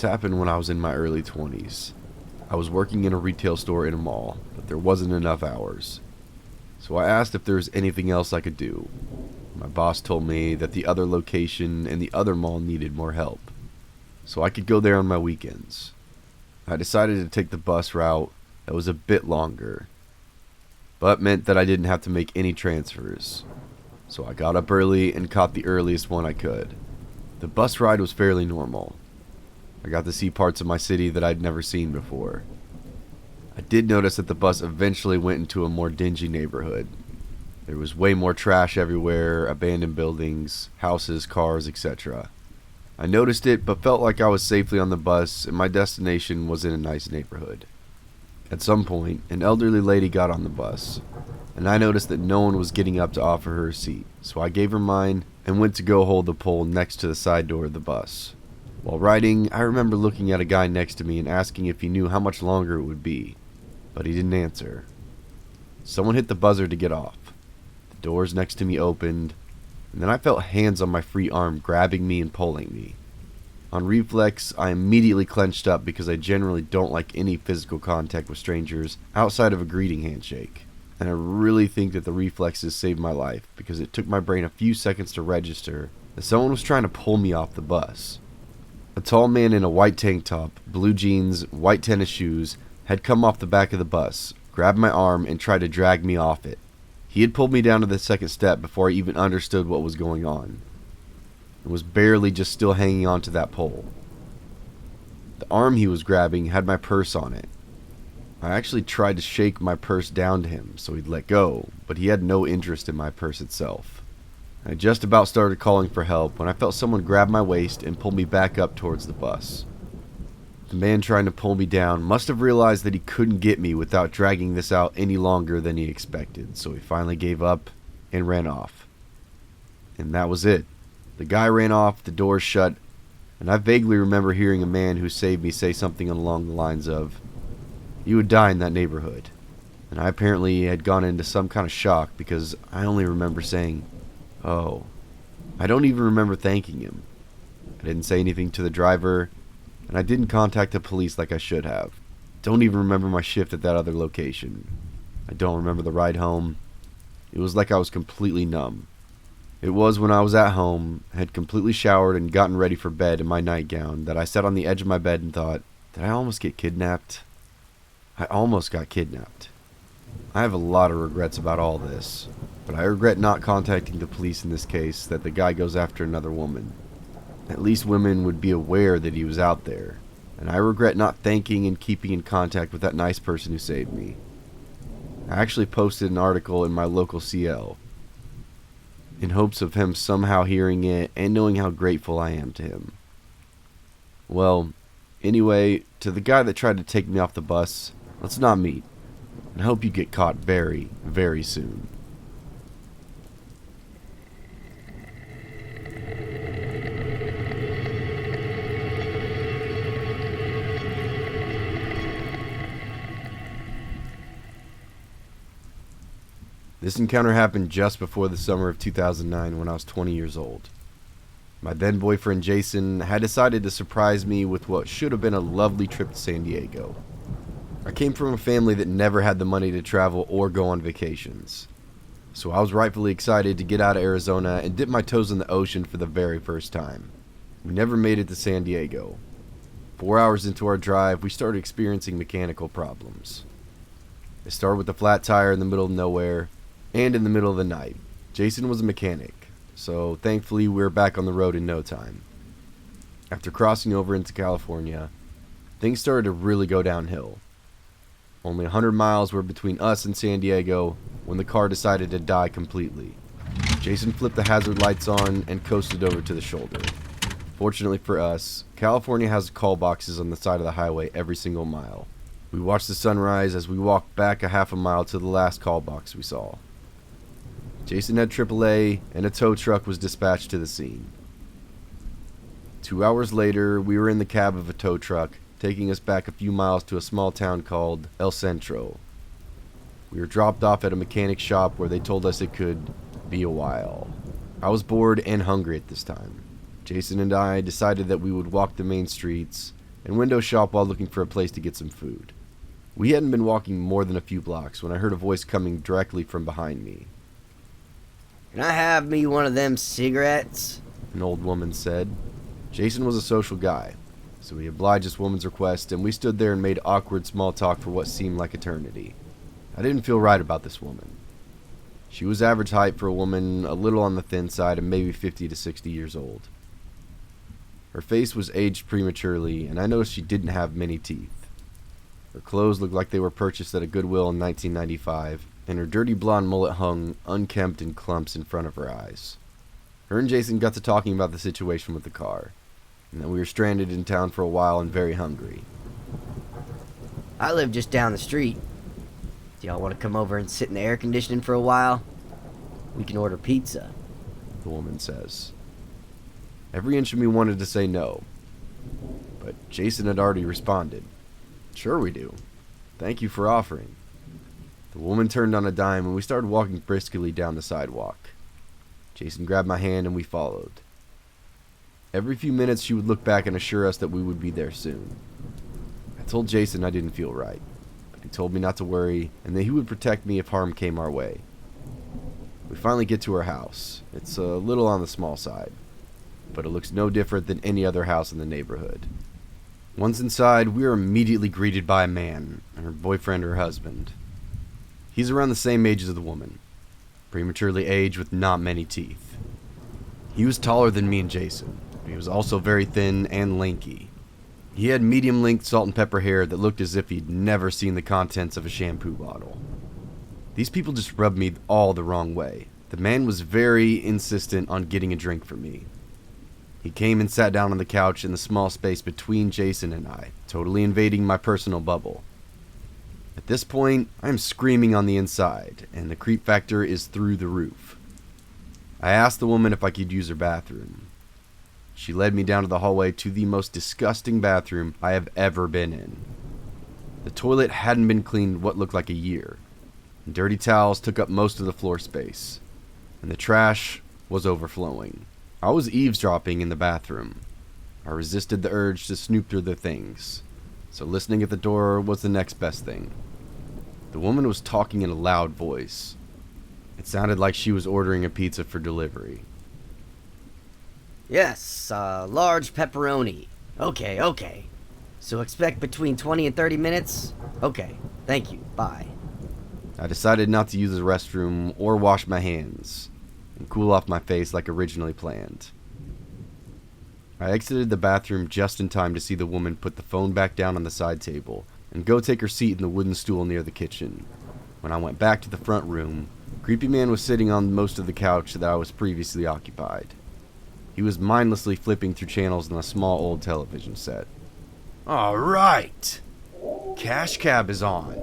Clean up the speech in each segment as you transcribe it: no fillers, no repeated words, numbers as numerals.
This happened when I was in my early 20s. I was working in a retail store in a mall, but there wasn't enough hours. So I asked if there was anything else I could do. My boss told me that the other location and the other mall needed more help, so I could go there on my weekends. I decided to take the bus route that was a bit longer, but meant that I didn't have to make any transfers. So I got up early and caught the earliest one I could. The bus ride was fairly normal. I got to see parts of my city that I'd never seen before. I did notice that the bus eventually went into a more dingy neighborhood. There was way more trash everywhere, abandoned buildings, houses, cars, etc. I noticed it, but felt like I was safely on the bus and my destination was in a nice neighborhood. At some point, an elderly lady got on the bus, and I noticed that no one was getting up to offer her a seat, so I gave her mine and went to go hold the pole next to the side door of the bus. While riding, I remember looking at a guy next to me and asking if he knew how much longer it would be, but he didn't answer. Someone hit the buzzer to get off. The doors next to me opened, and then I felt hands on my free arm grabbing me and pulling me. On reflex, I immediately clenched up because I generally don't like any physical contact with strangers outside of a greeting handshake. And I really think that the reflexes saved my life because it took my brain a few seconds to register that someone was trying to pull me off the bus. A tall man in a white tank top, blue jeans, white tennis shoes had come off the back of the bus, grabbed my arm, and tried to drag me off it. He had pulled me down to the second step before I even understood what was going on. It was barely just still hanging onto that pole. The arm he was grabbing had my purse on it. I actually tried to shake my purse down to him so he'd let go, but he had no interest in my purse itself. I just about started calling for help when I felt someone grab my waist and pull me back up towards the bus. The man trying to pull me down must have realized that he couldn't get me without dragging this out any longer than he expected, so he finally gave up and ran off. And that was it. The guy ran off, the doors shut, and I vaguely remember hearing a man who saved me say something along the lines of, "You would die in that neighborhood." And I apparently had gone into some kind of shock because I only remember saying, "Oh." I don't even remember thanking him. I didn't say anything to the driver, and I didn't contact the police like I should have. Don't even remember my shift at that other location. I don't remember the ride home. It was like I was completely numb. It was when I was at home, had completely showered and gotten ready for bed in my nightgown, that I sat on the edge of my bed and thought, did I almost get kidnapped? I almost got kidnapped. I have a lot of regrets about all this, but I regret not contacting the police in this case that the guy goes after another woman. At least women would be aware that he was out there, and I regret not thanking and keeping in contact with that nice person who saved me. I actually posted an article in my local CL, in hopes of him somehow hearing it and knowing how grateful I am to him. Well, anyway, to the guy that tried to take me off the bus, let's not meet, and I hope you get caught very, very soon. This encounter happened just before the summer of 2009 when I was 20 years old. My then boyfriend Jason had decided to surprise me with what should have been a lovely trip to San Diego. I came from a family that never had the money to travel or go on vacations, so I was rightfully excited to get out of Arizona and dip my toes in the ocean for the very first time. We never made it to San Diego. 4 hours into our drive, we started experiencing mechanical problems. It started with a flat tire in the middle of nowhere, and in the middle of the night. Jason was a mechanic, so thankfully we were back on the road in no time. After crossing over into California, things started to really go downhill. Only 100 miles were between us and San Diego when the car decided to die completely. Jason flipped the hazard lights on and coasted over to the shoulder. Fortunately for us, California has call boxes on the side of the highway every single mile. We watched the sunrise as we walked back a half a mile to the last call box we saw. Jason had AAA, and a tow truck was dispatched to the scene. 2 hours later, we were in the cab of a tow truck, taking us back a few miles to a small town called El Centro. We were dropped off at a mechanic shop where they told us it could be a while. I was bored and hungry at this time. Jason and I decided that we would walk the main streets and window shop while looking for a place to get some food. We hadn't been walking more than a few blocks when I heard a voice coming directly from behind me. "Can I have me one of them cigarettes?" An old woman said. Jason was a social guy, so he obliged this woman's request, and we stood there and made awkward small talk for what seemed like eternity. I didn't feel right about this woman. She was average height for a woman, a little on the thin side, and maybe 50 to 60 years old. Her face was aged prematurely, and I noticed she didn't have many teeth. Her clothes looked like they were purchased at a Goodwill in 1995, and her dirty blonde mullet hung, unkempt in clumps in front of her eyes. Her and Jason got to talking about the situation with the car, and that we were stranded in town for a while and very hungry. "I live just down the street. Do y'all want to come over and sit in the air conditioning for a while? We can order pizza," the woman says. Every inch of me wanted to say no, but Jason had already responded. "Sure we do. Thank you for offering." The woman turned on a dime and we started walking briskly down the sidewalk. Jason grabbed my hand and we followed. Every few minutes she would look back and assure us that we would be there soon. I told Jason I didn't feel right, but he told me not to worry and that he would protect me if harm came our way. We finally get to her house. It's a little on the small side, but it looks no different than any other house in the neighborhood. Once inside, we are immediately greeted by a man, her boyfriend or husband. He's around the same age as the woman, prematurely aged with not many teeth. He was taller than me and Jason, but he was also very thin and lanky. He had medium-length salt and pepper hair that looked as if he'd never seen the contents of a shampoo bottle. These people just rubbed me all the wrong way. The man was very insistent on getting a drink for me. He came and sat down on the couch in the small space between Jason and I, totally invading my personal bubble. At this point, I'm screaming on the inside, and the creep factor is through the roof. I asked the woman if I could use her bathroom. She led me down to the hallway to the most disgusting bathroom I have ever been in. The toilet hadn't been cleaned what looked like a year. Dirty towels took up most of the floor space, and the trash was overflowing. I was eavesdropping in the bathroom. I resisted the urge to snoop through the things, so listening at the door was the next best thing. The woman was talking in a loud voice. It sounded like she was ordering a pizza for delivery. "Yes, large pepperoni. Okay. So expect between 20 and 30 minutes? Okay, thank you, bye." I decided not to use the restroom or wash my hands and cool off my face like originally planned. I exited the bathroom just in time to see the woman put the phone back down on the side table and go take her seat in the wooden stool near the kitchen. When I went back to the front room, Creepy Man was sitting on most of the couch that I was previously occupied. He was mindlessly flipping through channels on a small old television set. "All right! Cash Cab is on!"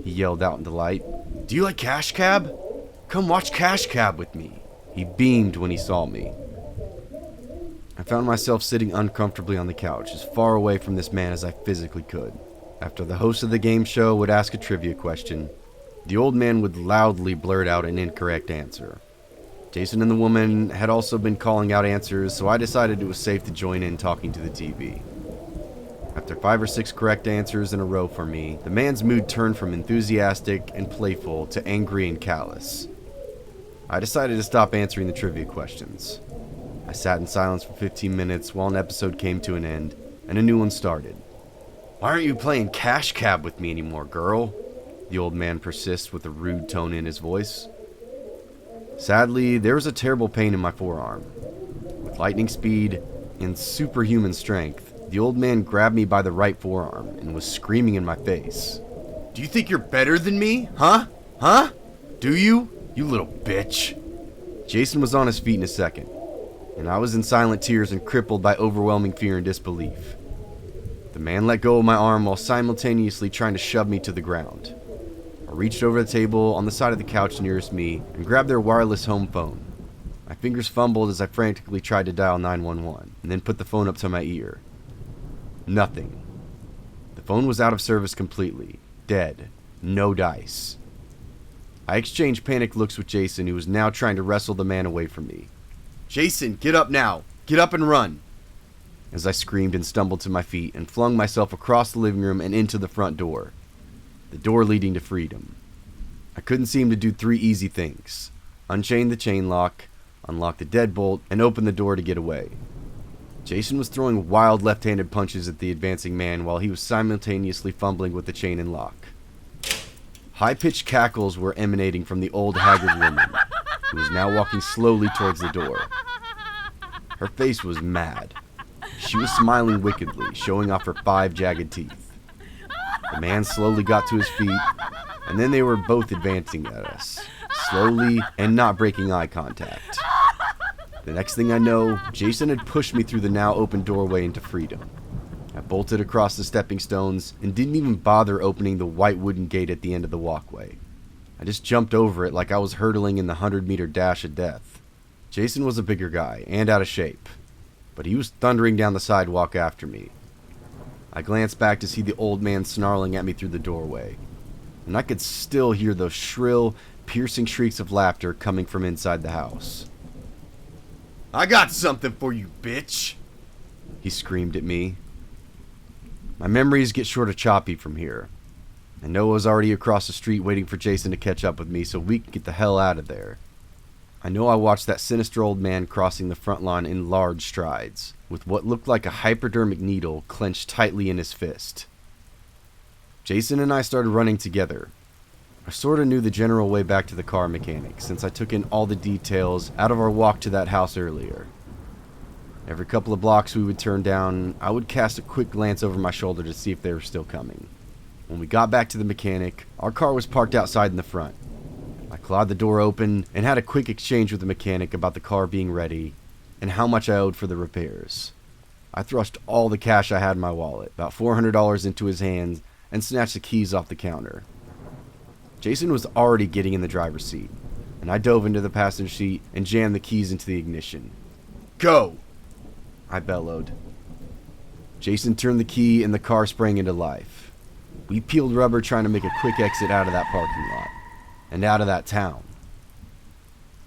he yelled out in delight. "Do you like Cash Cab? Come watch Cash Cab with me." He beamed when he saw me. I found myself sitting uncomfortably on the couch, as far away from this man as I physically could. After the host of the game show would ask a trivia question, the old man would loudly blurt out an incorrect answer. Jason and the woman had also been calling out answers, so I decided it was safe to join in talking to the TV. After 5 or 6 correct answers in a row for me, the man's mood turned from enthusiastic and playful to angry and callous. I decided to stop answering the trivia questions. I sat in silence for 15 minutes while an episode came to an end and a new one started. "Why aren't you playing Cash Cab with me anymore, girl?" the old man persists with a rude tone in his voice. Sadly, there was a terrible pain in my forearm. With lightning speed and superhuman strength, the old man grabbed me by the right forearm and was screaming in my face. "Do you think you're better than me? Huh? Do you? You little bitch." Jason was on his feet in a second, and I was in silent tears and crippled by overwhelming fear and disbelief. The man let go of my arm while simultaneously trying to shove me to the ground. I reached over the table on the side of the couch nearest me and grabbed their wireless home phone. My fingers fumbled as I frantically tried to dial 911 and then put the phone up to my ear. Nothing. The phone was out of service completely. Dead. No dice. I exchanged panicked looks with Jason, who was now trying to wrestle the man away from me. "Jason, get up now! Get up and run!" as I screamed and stumbled to my feet and flung myself across the living room and into the front door. The door leading to freedom. I couldn't seem to do 3 easy things: unchain the chain lock, unlock the deadbolt, and open the door to get away. Jason was throwing wild left-handed punches at the advancing man while he was simultaneously fumbling with the chain and lock. High-pitched cackles were emanating from the old haggard woman, who was now walking slowly towards the door. Her face was mad. She was smiling wickedly, showing off her 5 jagged teeth. The man slowly got to his feet, and then they were both advancing at us, slowly and not breaking eye contact. The next thing I know, Jason had pushed me through the now open doorway into freedom. I bolted across the stepping stones and didn't even bother opening the white wooden gate at the end of the walkway. I just jumped over it like I was hurtling in the 100-meter dash of death. Jason was a bigger guy and out of shape, but he was thundering down the sidewalk after me. I glanced back to see the old man snarling at me through the doorway, and I could still hear those shrill, piercing shrieks of laughter coming from inside the house. "I got something for you, bitch!" he screamed at me. My memories get sort of choppy from here. I know I was already across the street waiting for Jason to catch up with me so we could get the hell out of there. I know I watched that sinister old man crossing the front lawn in large strides, with what looked like a hypodermic needle clenched tightly in his fist. Jason and I started running together. I sort of knew the general way back to the car mechanic, since I took in all the details out of our walk to that house earlier. Every couple of blocks we would turn down, I would cast a quick glance over my shoulder to see if they were still coming. When we got back to the mechanic, our car was parked outside in the front. I clawed the door open and had a quick exchange with the mechanic about the car being ready and how much I owed for the repairs. I thrust all the cash I had in my wallet, about $400, into his hands and snatched the keys off the counter. Jason was already getting in the driver's seat, and I dove into the passenger seat and jammed the keys into the ignition. "Go!" I bellowed. Jason turned the key and the car sprang into life. We peeled rubber trying to make a quick exit out of that parking lot, and out of that town.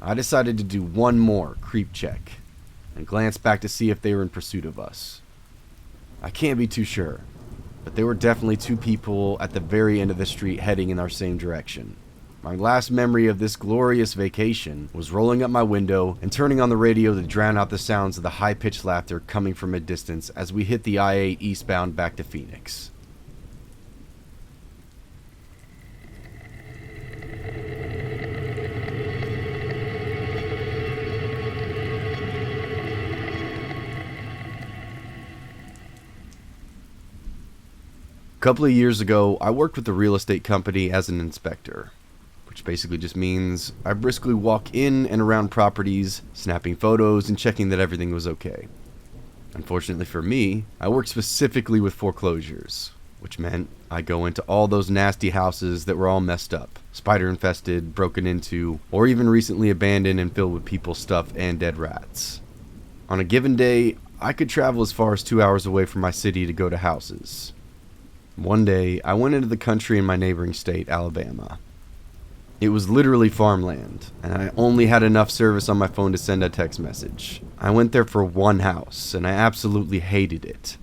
I decided to do one more creep check, and glance back to see if they were in pursuit of us. I can't be too sure, but there were definitely 2 people at the very end of the street heading in our same direction. My last memory of this glorious vacation was rolling up my window and turning on the radio to drown out the sounds of the high-pitched laughter coming from a distance as we hit the I-8 eastbound back to Phoenix. A couple of years ago, I worked with a real estate company as an inspector, which basically just means I briskly walk in and around properties, snapping photos and checking that everything was okay. Unfortunately for me, I worked specifically with foreclosures, which meant I go into all those nasty houses that were all messed up, spider-infested, broken into, or even recently abandoned and filled with people's stuff and dead rats. On a given day, I could travel as far as 2 hours away from my city to go to houses. One day, I went into the country in my neighboring state, Alabama. It was literally farmland, and I only had enough service on my phone to send a text message. I went there for one house, and I absolutely hated it.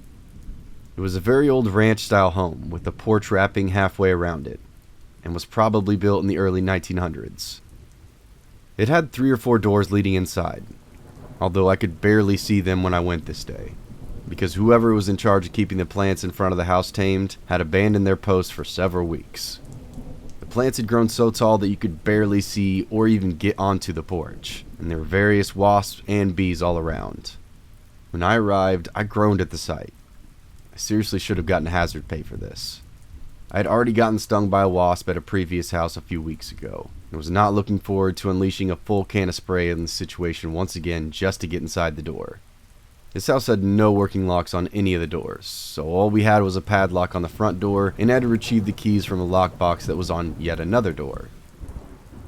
It was a very old ranch-style home, with a porch wrapping halfway around it, and was probably built in the early 1900s. It had 3 or 4 doors leading inside, although I could barely see them when I went this day, because whoever was in charge of keeping the plants in front of the house tamed had abandoned their post for several weeks. The plants had grown so tall that you could barely see or even get onto the porch, and there were various wasps and bees all around. When I arrived, I groaned at the sight. I seriously should have gotten hazard pay for this. I had already gotten stung by a wasp at a previous house a few weeks ago, and was not looking forward to unleashing a full can of spray in the situation once again just to get inside the door. This house had no working locks on any of the doors, so all we had was a padlock on the front door and had to retrieve the keys from a lockbox that was on yet another door.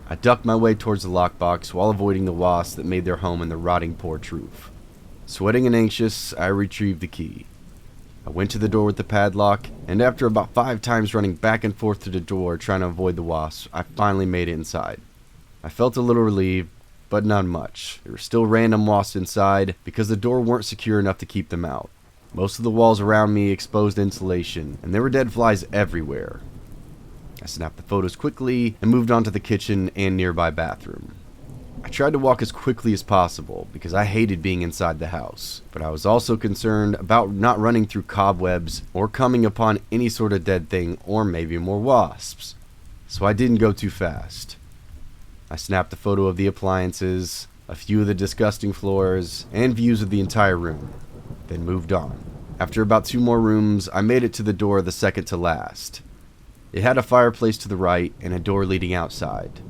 I ducked my way towards the lockbox while avoiding the wasps that made their home in the rotting porch roof. Sweating and anxious, I retrieved the key. I went to the door with the padlock, and after about 5 times running back and forth to the door trying to avoid the wasps, I finally made it inside. I felt a little relieved, but not much. There were still random wasps inside because the door weren't secure enough to keep them out. Most of the walls around me exposed insulation, and there were dead flies everywhere. I snapped the photos quickly and moved on to the kitchen and nearby bathroom. I tried to walk as quickly as possible because I hated being inside the house, but I was also concerned about not running through cobwebs or coming upon any sort of dead thing or maybe more wasps. So I didn't go too fast. I snapped a photo of the appliances, a few of the disgusting floors, and views of the entire room, then moved on. After about 2 more rooms, I made it to the door the second to last. It had a fireplace to the right and a door leading outside.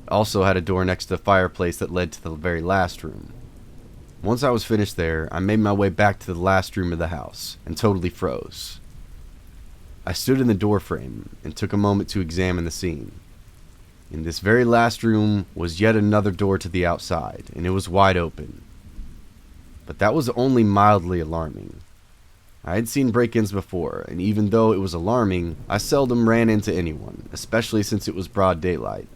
It also had a door next to the fireplace that led to the very last room. Once I was finished there, I made my way back to the last room of the house and totally froze. I stood in the doorframe and took a moment to examine the scene. In this very last room was yet another door to the outside, and it was wide open. But that was only mildly alarming. I had seen break-ins before, and even though it was alarming, I seldom ran into anyone, especially since it was broad daylight.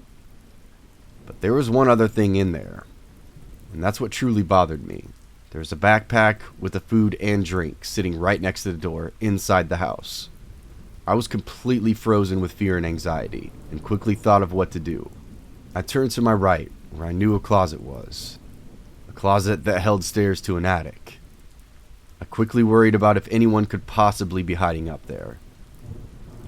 But there was one other thing in there, and that's what truly bothered me. There was a backpack with the food and drink sitting right next to the door inside the house. I was completely frozen with fear and anxiety, and quickly thought of what to do. I turned to my right, where I knew a closet was. A closet that held stairs to an attic. I quickly worried about if anyone could possibly be hiding up there.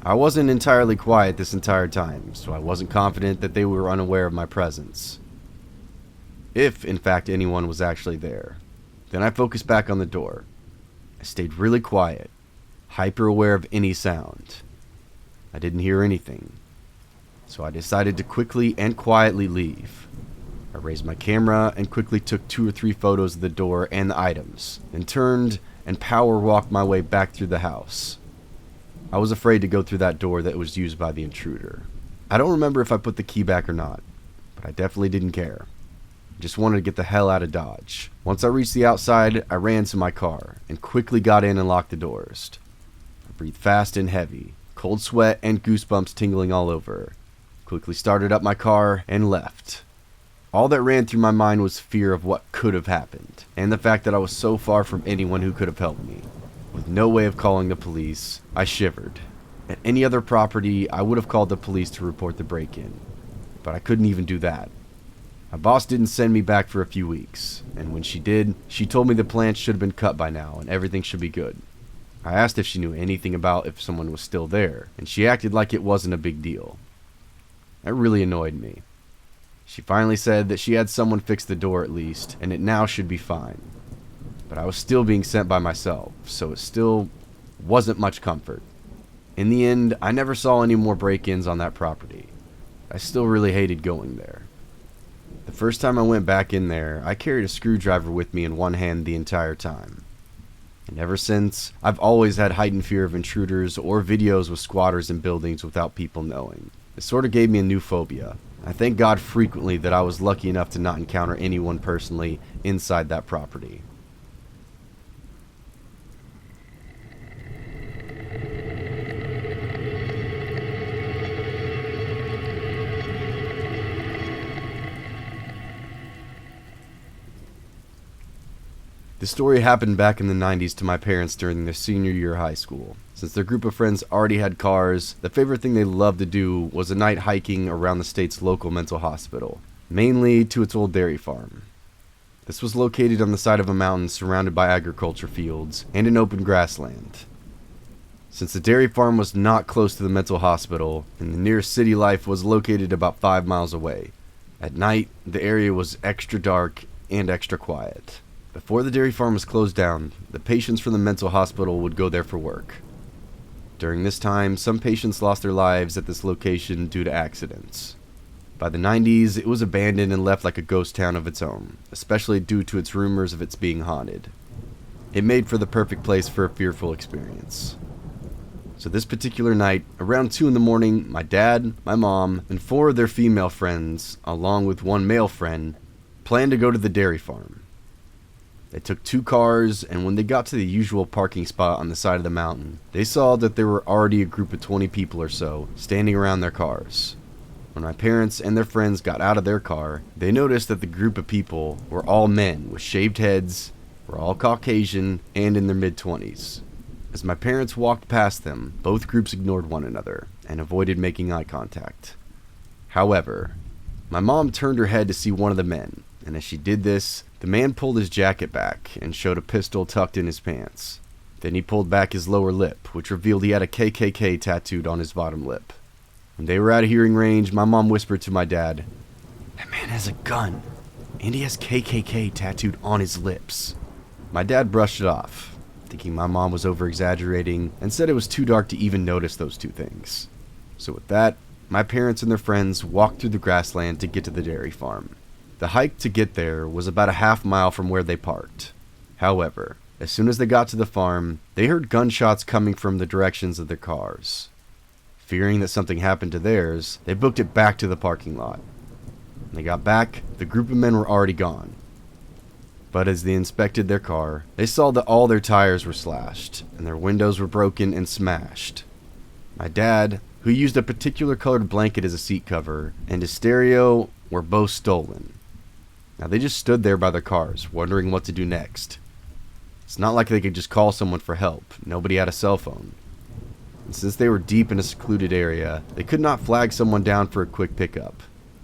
I wasn't entirely quiet this entire time, so I wasn't confident that they were unaware of my presence. If, in fact, anyone was actually there, then I focused back on the door. I stayed really quiet, hyper aware of any sound. I didn't hear anything, so I decided to quickly and quietly leave. I raised my camera and quickly took 2 or 3 photos of the door and the items, then turned and power walked my way back through the house. I was afraid to go through that door that was used by the intruder. I don't remember if I put the key back or not, but I definitely didn't care. I just wanted to get the hell out of Dodge. Once I reached the outside, I ran to my car and quickly got in and locked the doors. I breathed fast and heavy, cold sweat and goosebumps tingling all over. Quickly started up my car and left. All that ran through my mind was fear of what could have happened, and the fact that I was so far from anyone who could have helped me. With no way of calling the police, I shivered. At any other property, I would have called the police to report the break-in, but I couldn't even do that. My boss didn't send me back for a few weeks, and when she did, she told me the plants should have been cut by now and everything should be good. I asked if she knew anything about if someone was still there, and she acted like it wasn't a big deal. That really annoyed me. She finally said that she had someone fix the door at least, and it now should be fine. But I was still being sent by myself, so it still wasn't much comfort. In the end, I never saw any more break-ins on that property. I still really hated going there. The first time I went back in there, I carried a screwdriver with me in one hand the entire time. And ever since, I've always had heightened fear of intruders or videos with squatters in buildings without people knowing. It sort of gave me a new phobia. I thank God frequently that I was lucky enough to not encounter anyone personally inside that property. This story happened back in the 90s to my parents during their senior year of high school. Since their group of friends already had cars, the favorite thing they loved to do was a night hiking around the state's local mental hospital, mainly to its old dairy farm. This was located on the side of a mountain surrounded by agriculture fields and an open grassland. Since the dairy farm was not close to the mental hospital, and the nearest city life was located about 5 miles away, at night the area was extra dark and extra quiet. Before the dairy farm was closed down, the patients from the mental hospital would go there for work. During this time, some patients lost their lives at this location due to accidents. By the 90s, it was abandoned and left like a ghost town of its own, especially due to its rumors of its being haunted. It made for the perfect place for a fearful experience. So this particular night, around 2 in the morning, my dad, my mom, and 4 of their female friends, along with 1 male friend, planned to go to the dairy farm. They took 2 cars, and when they got to the usual parking spot on the side of the mountain, they saw that there were already a group of 20 people or so standing around their cars. When my parents and their friends got out of their car, they noticed that the group of people were all men with shaved heads, were all Caucasian and in their mid-20s. As my parents walked past them, both groups ignored one another and avoided making eye contact. However, my mom turned her head to see one of the men, and as she did this, the man pulled his jacket back and showed a pistol tucked in his pants. Then he pulled back his lower lip, which revealed he had a KKK tattooed on his bottom lip. When they were out of hearing range, my mom whispered to my dad, "That man has a gun, and he has KKK tattooed on his lips." My dad brushed it off, thinking my mom was over-exaggerating, and said it was too dark to even notice those two things. So with that, my parents and their friends walked through the grassland to get to the dairy farm. The hike to get there was about a half mile from where they parked. However, as soon as they got to the farm, they heard gunshots coming from the directions of their cars. Fearing that something happened to theirs, they booked it back to the parking lot. When they got back, the group of men were already gone. But as they inspected their car, they saw that all their tires were slashed, and their windows were broken and smashed. My dad, who used a particular colored blanket as a seat cover, and his stereo were both stolen. Now they just stood there by their cars, wondering what to do next. It's not like they could just call someone for help. Nobody had a cell phone. And since they were deep in a secluded area, they could not flag someone down for a quick pickup.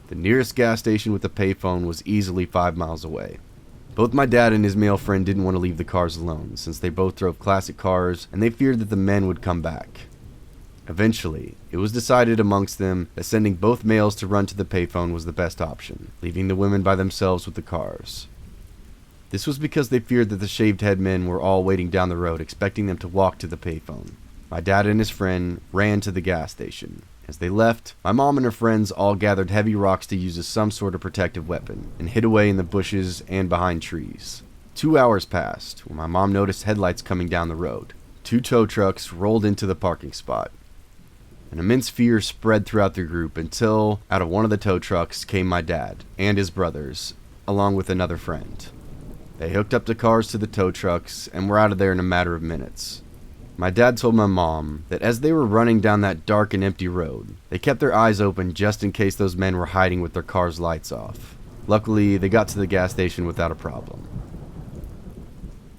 The nearest gas station with a payphone was easily 5 miles away. Both my dad and his male friend didn't want to leave the cars alone, since they both drove classic cars, and they feared that the men would come back. Eventually, it was decided amongst them that sending both males to run to the payphone was the best option, leaving the women by themselves with the cars. This was because they feared that the shaved head men were all waiting down the road, expecting them to walk to the payphone. My dad and his friend ran to the gas station. As they left, my mom and her friends all gathered heavy rocks to use as some sort of protective weapon, and hid away in the bushes and behind trees. 2 hours passed when my mom noticed headlights coming down the road. 2 tow trucks rolled into the parking spot. An immense fear spread throughout the group until, out of one of the tow trucks, came my dad and his brothers, along with another friend. They hooked up the cars to the tow trucks and were out of there in a matter of minutes. My dad told my mom that as they were running down that dark and empty road, they kept their eyes open just in case those men were hiding with their cars' lights off. Luckily, they got to the gas station without a problem.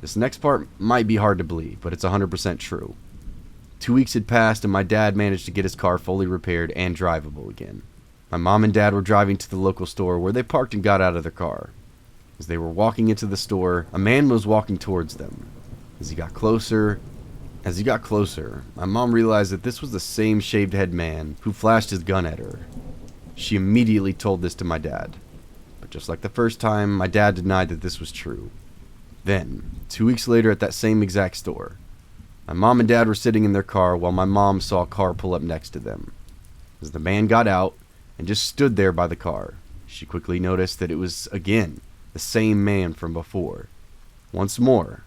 This next part might be hard to believe, but it's 100% true. 2 weeks had passed and my dad managed to get his car fully repaired and drivable again. My mom and dad were driving to the local store where they parked and got out of their car. As they were walking into the store, a man was walking towards them. As he got closer, my mom realized that this was the same shaved head man who flashed his gun at her. She immediately told this to my dad. But just like the first time, my dad denied that this was true. Then, 2 weeks later at that same exact store, my mom and dad were sitting in their car while my mom saw a car pull up next to them. As the man got out and just stood there by the car, she quickly noticed that it was, again, the same man from before. Once more,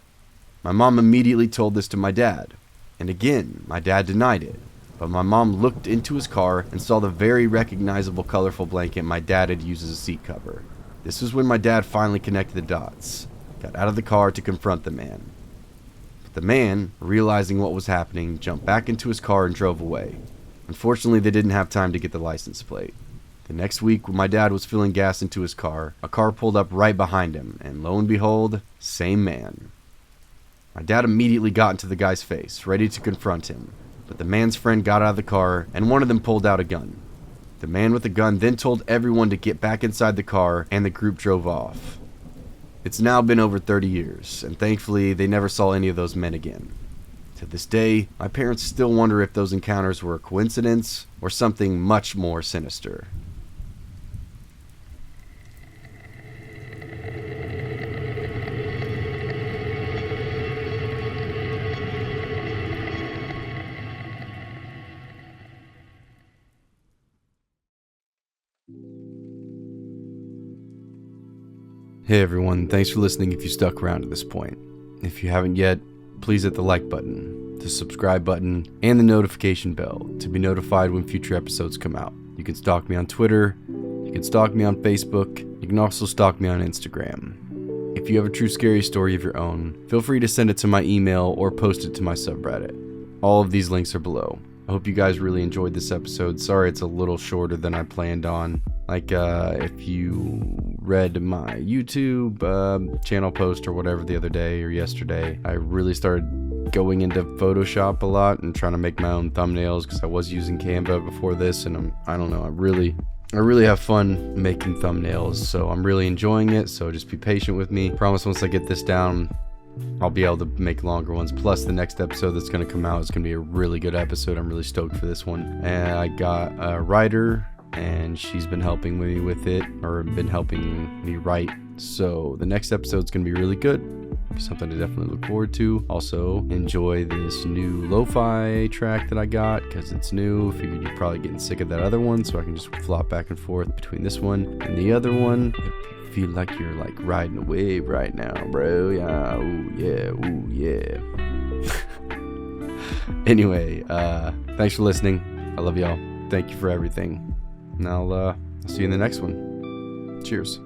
my mom immediately told this to my dad, and again, my dad denied it. But my mom looked into his car and saw the very recognizable colorful blanket my dad had used as a seat cover. This was when my dad finally connected the dots, got out of the car to confront the man. But the man, realizing what was happening, jumped back into his car and drove away. Unfortunately, they didn't have time to get the license plate. The next week, when my dad was filling gas into his car, a car pulled up right behind him, and lo and behold, same man. My dad immediately got into the guy's face, ready to confront him, but the man's friend got out of the car, and one of them pulled out a gun. The man with the gun then told everyone to get back inside the car, and the group drove off. It's now been over 30 years, and thankfully, they never saw any of those men again. To this day, my parents still wonder if those encounters were a coincidence or something much more sinister. Hey everyone, thanks for listening if you stuck around to this point. If you haven't yet, please hit the like button, the subscribe button, and the notification bell to be notified when future episodes come out. You can stalk me on Twitter, you can stalk me on Facebook, you can also stalk me on Instagram. If you have a true scary story of your own, feel free to send it to my email or post it to my subreddit. All of these links are below. I hope you guys really enjoyed this episode. Sorry it's a little shorter than I planned on. Like if you read my YouTube channel post or whatever the other day or yesterday, I really started going into Photoshop a lot and trying to make my own thumbnails, because I was using Canva before this, and I don't know, I really have fun making thumbnails, so I'm really enjoying it. So just be patient with me. Promise once I get this down, I'll be able to make longer ones. Plus the next episode that's going to come out is going to be a really good episode. I'm really stoked for this one. And I got a writer, and she's been helping me with it, or been helping me write. So the next episode's going to be really good. Something to definitely look forward to. Also, enjoy this new lo-fi track that I got, because it's new. Figured you're probably getting sick of that other one, so I can just flop back and forth between this one and the other one. If you feel like you're like riding a wave right now, bro. Yeah, ooh yeah, ooh yeah. Anyway, thanks for listening. I love y'all. Thank you for everything. And I'll see you in the next one. Cheers.